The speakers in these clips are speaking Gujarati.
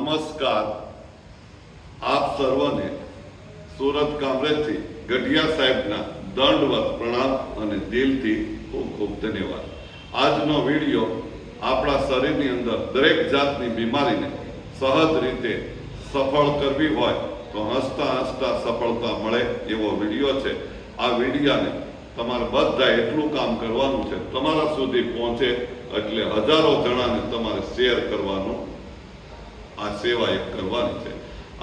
નમસ્કાર. આપ સર્વને સુરત કામરેજથી ગઢિયા સાહેબના દંડવત પ્રણામ અને દિલથી ખૂબ ખૂબ ધન્યવાદ. આજનો વિડીયો આપણા શરીરની અંદર દરેક જાતની બીમારીને સહજ રીતે સફળ કરવી હોય તો હસતા હસતા સફળતા મળે એવો વિડીયો છે. આ વિડીયાને તમારે બધા એટલું કામ કરવાનું છે, તમારા સુધી પહોંચે એટલે હજારો જણાને તમારે શેર કરવાનું. આ સેવા એક કરવાની છે.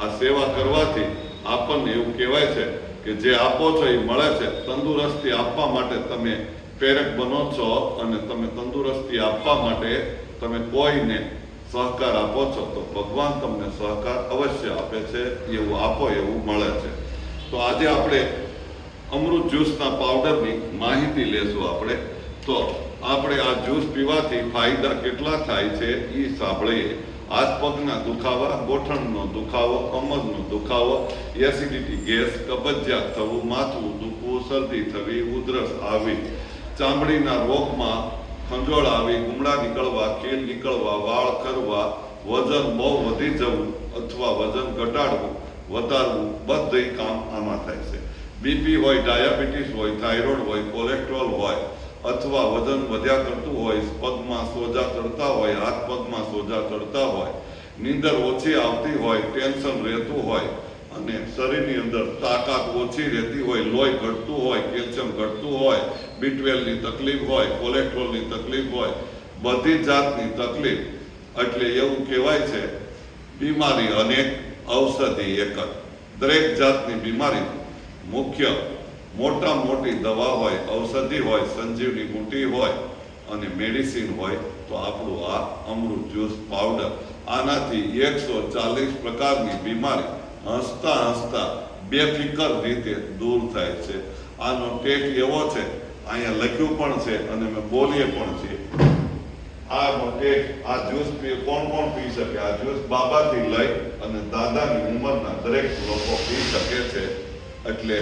આ સેવા કરવાથી આપણને એવું કહેવાય છે કે જે આપો છો એ મળે છે. તંદુરસ્તી આપવા માટે તમે પ્રેરક બનો છો અને તમે તંદુરસ્તી આપવા માટે તમે કોઈને સહકાર આપો છો તો ભગવાન તમને સહકાર અવશ્ય આપે છે. એવું આપો એવું મળે છે. તો આજે આપણે અમૃત જ્યુસના પાવડરની માહિતી લેશું. આપણે આ જ્યુસ પીવાથી ફાયદા કેટલા થાય છે એ સાંભળીએ. હાથ પગના દુખાવા, ગોઠણનો દુખાવો, કમરનો દુખાવો, એસિડિટી, ગેસ, કબજિયાત થવું, માથું દુખવું, શરદી થવી, ઉધરસ આવી, ચામડીના રોગમાં ખંજોળ આવી, ગુમડા નીકળવા, કેલ નીકળવા, વાળ ખરવા, વજન બહુ વધી જવું અથવા વજન ઘટાડવું, વધારવું, બધું કામ આમાં થાય છે. બીપી હોય, ડાયાબિટીસ હોય, થાઇરોઇડ હોય, કોલેસ્ટ્રોલ હોય અથવા વજન વધ્યા કરતું હોય, પગમાં સોજા ચડતા હોય, હાથ પગમાં સોજા ચડતા હોય, નીંદર ઓછી આવતી હોય, ટેન્શન રહેતું હોય અને શરીરની અંદર તાકાત ઓછી રહેતી હોય, લોહી ઘટતું હોય, કેલ્શિયમ ઘટતું હોય, B12ની તકલીફ હોય, કોલેસ્ટ્રોલની તકલીફ હોય, બધી જાતની તકલીફ એટલે એવું કહેવાય છે બીમારી અનેક ઔષધિ એક જ. દરેક જાતની બીમારી મુખ્ય મોટા મોટી દવા હોય, ઔષધિ હોય, સંજીવની બુટી હોય અને મેડિસિન હોય તો આપણું આ અમૃત જ્યુસ પાવડર આનાથી 140 પ્રકારની બીમારી હસતા હસતા બેફિકર રીતે દૂર થાય છે. આનો ટેસ્ટ એવો છે, અહીંયા લખ્યું પણ છે અને અમે બોલીએ પણ છીએ. આ જ્યુસ કોણ કોણ પી શકે? આ જ્યુસ બાબાથી લઈ અને દાદાની ઉંમરના દરેક લોકો પી શકે છે. એટલે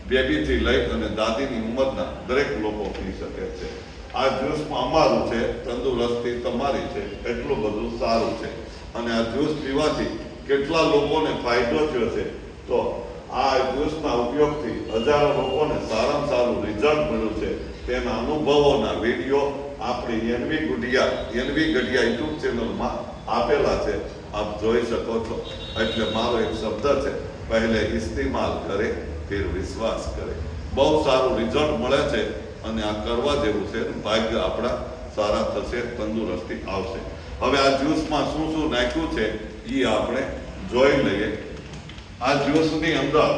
બેબીથી લઈ અને દાદીની ઉંમરના દરેક લોકો પી શકે છે. આ જ્યુસમાં અમારું છે, તંદુરસ્તી તમારી છે, એટલું બધું સારું છે. અને આ જ્યુસ પીવાથી કેટલા લોકોને ફાયદો થયો છે તો આ જ્યુસના ઉપયોગથી હજારો લોકોને સારામાં સારું રિઝલ્ટ મળ્યું છે. તેના અનુભવોના વિડીયો આપણી એનવી ગઢિયા યુટ્યુબ ચેનલમાં આપેલા છે. આપ જોઈ શકો છો. એટલે મારો એક શબ્દ છે, પહેલે ઇસ્તેમાલ કરે ફિર વિશ્વાસ કરે. બહુ સારું રિઝલ્ટ મળે છે અને આ કરવા જેવું છે. ભાગ્ય આપણા સારા થશે, તંદુરસ્તી આવશે. હવે આ જ્યુસમાં શું શું નાખ્યું છે એ આપણે જોઈ લઈએ. આ જ્યુસની અંદર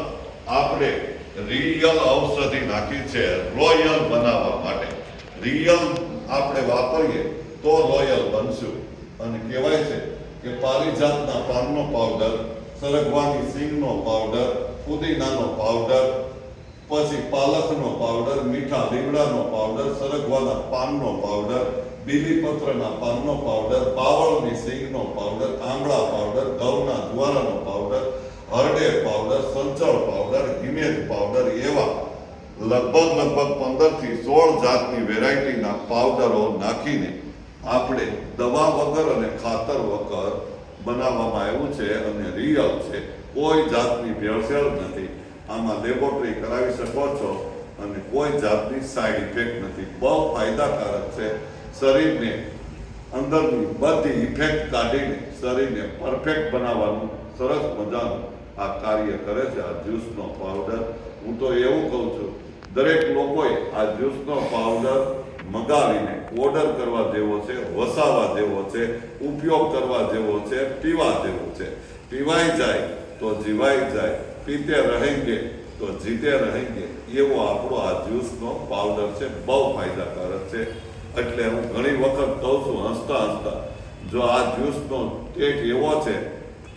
આપણે રિયલ ઔષધિ નાખી છે રોયલ બનાવવા માટે. રિયલ આપણે વાપરીએ તો રોયલ બનશું. અને કહેવાય છે કે પારિજાતના પાનનો પાવડર, સરગવાની સિંગનો પાવડર, પુદીનાનો પાવડર, પછી પાલકનો પાવડર, મીઠા લીમડાનો પાવડર, સરગવાના પાનનો પાવડર, બીલીપત્રના પાનનો પાવડર, બાવળની સિંગનો પાવડર, આંબળા પાવડર, ઘઉંના જુવારાનો પાવડર, હરડે પાવડર, સંચળ પાવડર, હિમેજ પાવડર, એવા લગભગ 15 થી 16 જાતની વેરાયટીના પાવડરો નાખીને આપણે દવા વગર અને ખાતર વગર બનાવવામાં આવ્યું છે અને રિયલ છે. કોઈ જાતની ભેળસેળ નથી. આમાં લેબોરેટરી કરાવી શકો છો અને કોઈ જાતની સાઈડ ઇફેક્ટ નથી. બહુ ફાયદાકારક છે. શરીરને અંદરની બધી ઇફેક્ટ કાઢીને શરીરને પરફેક્ટ બનાવવાનું સરસ મજાનું આ કાર્ય કરે છે આ જ્યુસનો પાવડર. હું તો એવું કહું છું, દરેક લોકોએ આ જ્યુસનો પાવડર મંગાવીને ઓર્ડર કરવા જેવો છે, વસાવા જેવો છે, ઉપયોગ કરવા જેવો છે, પીવા જેવો છે. પીવાઈ જાય તો જીવાઈ જાય, પીતે રહેંગે તો જીતે રહેંગે. એવો આપણો આ જ્યુસનો પાવડર છે. બહુ ફાયદાકારક છે. એટલે હું ઘણી વખત કહું છું હસતા હસતા, જો આ જ્યુસનો ટેસ્ટ એવો છે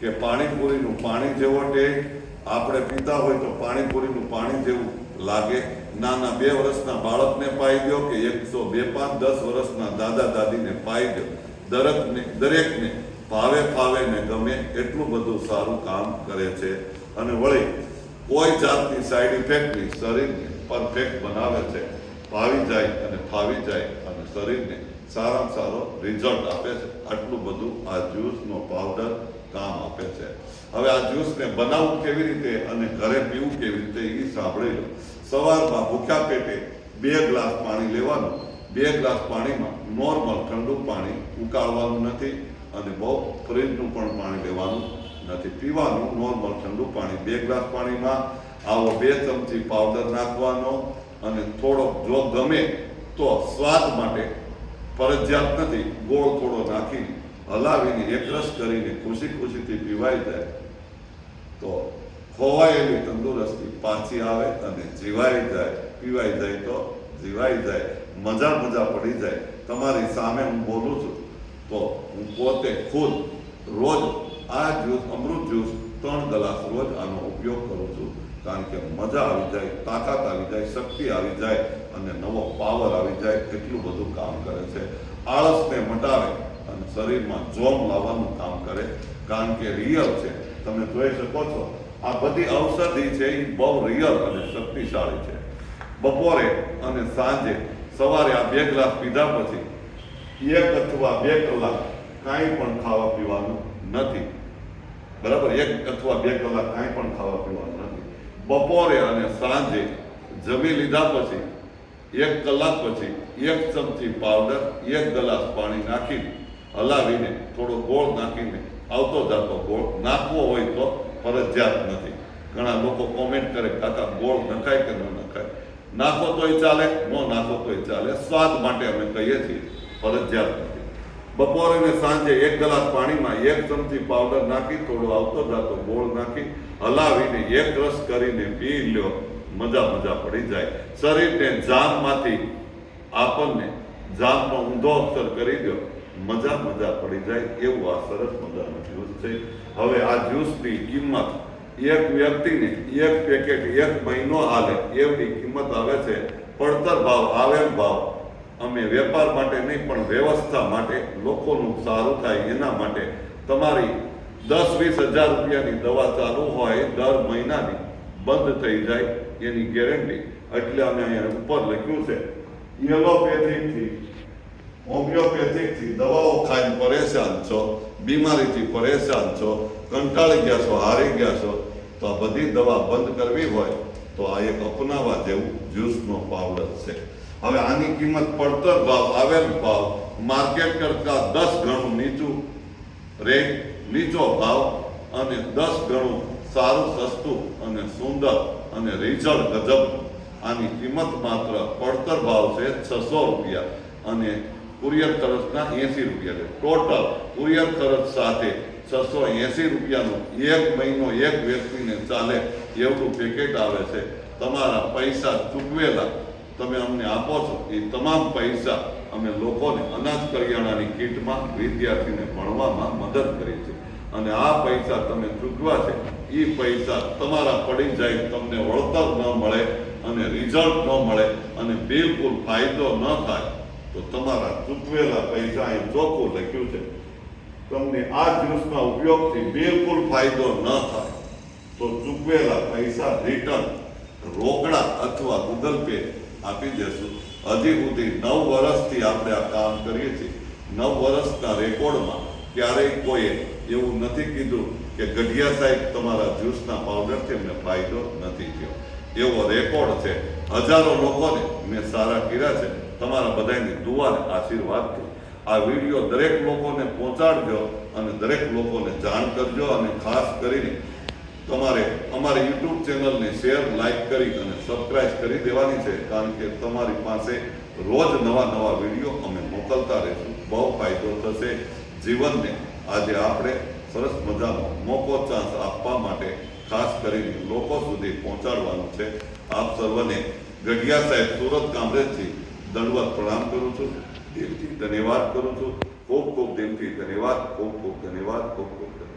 કે પાણીપુરીનું પાણી જેવો ટેસ્ટ આપણે પીતા હોય તો પાણીપુરીનું પાણી જેવું લાગે. નાના 2 વર્ષના બાળકને પાઈ દો કે 102, 5, 10 વર્ષના દાદા દાદીને પાઈ દો, દરેકને ફાવે ને ગમે એટલું બધું સારું કામ કરે છે. અને વળી કોઈ જાતની સાઈડ ઇફેક્ટની શરીરને પરફેક્ટ બનાવે છે. ભાવી જાય અને ફાવી જાય અને શરીરને સારામાં સારો રિઝલ્ટ આપે છે. આટલું બધું આ જ્યુસનો પાવડર આપે છે. હવે આ જ્યુસને બનાવવું કેવી રીતે અને ઘરે પીવું કેવી રીતે એ સાંભળી લો. સવારમાં ભૂખ્યા પેટે 2 ગ્લાસ પાણી લેવાનું. 2 ગ્લાસ પાણીમાં નોર્મલ ઠંડુ પાણી ઉકાળવાનું નથી અને બહુ ફ્રીજનું પણ પાણી લેવાનું નથી. પીવાનું નોર્મલ ઠંડુ પાણી. 2 ગ્લાસ પાણીમાં આવો 2 ચમચી પાવડર નાખવાનો અને થોડો જો ગમે તો સ્વાદ માટે ફરજિયાત નથી, ગોળ થોડો નાખીને હલાવીને એકરસ કરીને ખુશીથી પીવાઈ જાય તો ખોવાયેલી તંદુરસ્તી પાછી આવે અને જીવાઈ જાય. પીવાઈ જાય તો જીવાઈ જાય, મજા પડી જાય. તમારી સામે હું બોલું છું તો હું પોતે ખુદ રોજ આ જ્યુસ, અમૃત જ્યુસ 3 ગ્લાસ રોજ આનો ઉપયોગ કરું છું. કારણ કે મજા આવી જાય, તાકાત આવી જાય, શક્તિ આવી જાય અને નવો પાવર આવી જાય. એટલું બધું કામ કરે છે. આળસને મટાવે અને શરીરમાં જોમ લાવવાનું કામ કરે. કારણ કે રિયલ છે. તમે જોઈ શકો છો આ બધી ઔષધિ છે એ બહુ રિયલ અને શક્તિશાળી છે. બપોરે અને સાંજે સવારે આ 2 ગ્લાસ પીધા પછી 1 અથવા 2 કલાક કાંઈ પણ ખાવા પીવાનું નથી. બરાબર, 1 અથવા 2 કલાક કાંઈ પણ ખાવા પીવાનું નથી. બપોરે અને સાંજે જમી લીધા પછી 1 કલાક પછી 1 ચમચી પાવડર 1 ગ્લાસ પાણી નાખીને હલાવીને થોડો ગોળ નાખીને આવતો જાતો ગોળ નાખવો હોય તો ફરજિયાત નથી. ઘણા લોકો કોમેન્ટ કરે કાકા ગોળ નખાય કે ન નખાય. નાખો તોય ચાલે, ન નાખો તોય ચાલે. સ્વાદ માટે અમે કહીએ છીએ, ફરજિયાત નથી. બપોરે અને સાંજે 1 ગ્લાસ પાણીમાં 1 ચમચી પાવડર નાખી થોડો આવતો જાતો ગોળ નાખી હલાવીને એકરસ કરીને પી લ્યો. મજા પડી જાય. શરીરને જામમાંથી આપણને જામનો ઊંધો અક્ષર કરી દો. મજા પડી જાય એવું આ સરસ મજાનું જ્યુસ છે. હવે આ જ્યુસની કિંમત એક વ્યક્તિને 1 પેકેટ 1 મહિનો હાલે એવી કિંમત આવે છે. પડતર ભાવ, આવેલ ભાવ અમે વેપાર માટે નહીં પણ વ્યવસ્થા માટે, લોકોનું સારું થાય એના માટે તમારી 10-20 હજાર રૂપિયાની દવા ચાલુ હોય દર મહિનાની બંધ થઈ જાય એની ગેરંટી. એટલે અમે અહીંયા ઉપર લખ્યું છે એલોપેથિકથી, હોમિયોપેથિકથી દવાઓ ખાઈને પરેશાન છો, બીમારીથી પરેશાન છો, કંટાળી ગયા છો, હારી ગયા છો, તો આ બધી દવા બંધ કરવી હોય તો આ એક અપનાવવા જેવું જ્યુસનો પાવડર છે. હવે આની કિંમત પડતર ભાવ, આવેલ ભાવ માર્કેટ કરતાં 10 ગણું નીચો ભાવ અને 10 ગણું સારું, સસ્તું અને સુંદર અને રિઝલ્ટ ગજબ. આની કિંમત માત્ર પડતર ભાવ છે 600 રૂપિયા અને કુરિયર ખર્ચના 80 રૂપિયા. ટોટલ કુરિયર ખર્ચ સાથે 680 રૂપિયાનું 1 મહિનો એક વ્યક્તિને ચાલે એવું પેકેટ આવે છે. તમારા પૈસા ચૂકવેલા તમે અમને આપો છો એ તમામ પૈસા અમે લોકોને અનાજ કરિયાણાની કીટમાં, વિદ્યાર્થીને ભણવામાં મદદ કરી છે. અને આ પૈસા તમે ચૂકવા છે એ પૈસા તમારા પડી જાય, તમને વળતર ન મળે અને રિઝલ્ટ ન મળે અને બિલકુલ ફાયદો ન થાય તો તમારા ચૂકવેલા પૈસા અહીં ચોખ્ખું લખ્યું છે. તમને આ જ્યુસના ઉપયોગથી બિલકુલ ફાયદો ન થાય તો ચૂકવેલા પૈસા રિટર્ન રોકડા અથવા ગૂગલ પે આપી દેશું. હજી સુધી 9 વર્ષથી આપણે આ કામ કરીએ છીએ. 9 વર્ષના રેકોર્ડમાં ક્યારેય કોઈએ એવું નથી કીધું કે ગઢિયા સાહેબ તમારા જ્યુસના પાવડરથી અમને ફાયદો નથી થયો. એવો રેકોર્ડ છે. હજારો લોકોને મેં સારા કર્યા છે તમારા બધાની દુઆ અને આશીર્વાદથી. આ વિડીયો દરેક લોકોને પહોંચાડજો અને દરેક લોકોને જાણ કરજો. અને ખાસ કરીને તમારે અમારી યુટ્યુબ ચેનલને શેર, લાઈક કરી અને સબસ્ક્રાઇબ કરી દેવાની છે. કારણ કે તમારી પાસે રોજ નવા વિડીયો અમે મોકલતા રહીશું. બહુ ફાયદો થશે. જીવનને આજે આપણે સરસ મજાનો મોકો ચાન્સ આપવા માટે ખાસ કરીને લોકો સુધી પહોંચાડવાનું છે. આપ સર્વને ગઢિયા સાહેબ સુરત કામરેજથી દંડવત પ્રણામ કરું છું. દિલથી ધન્યવાદ કરું છું. ખૂબ દિલથી ધન્યવાદ. ખૂબ ધન્યવાદ. ખૂબ ધન્યવાદ.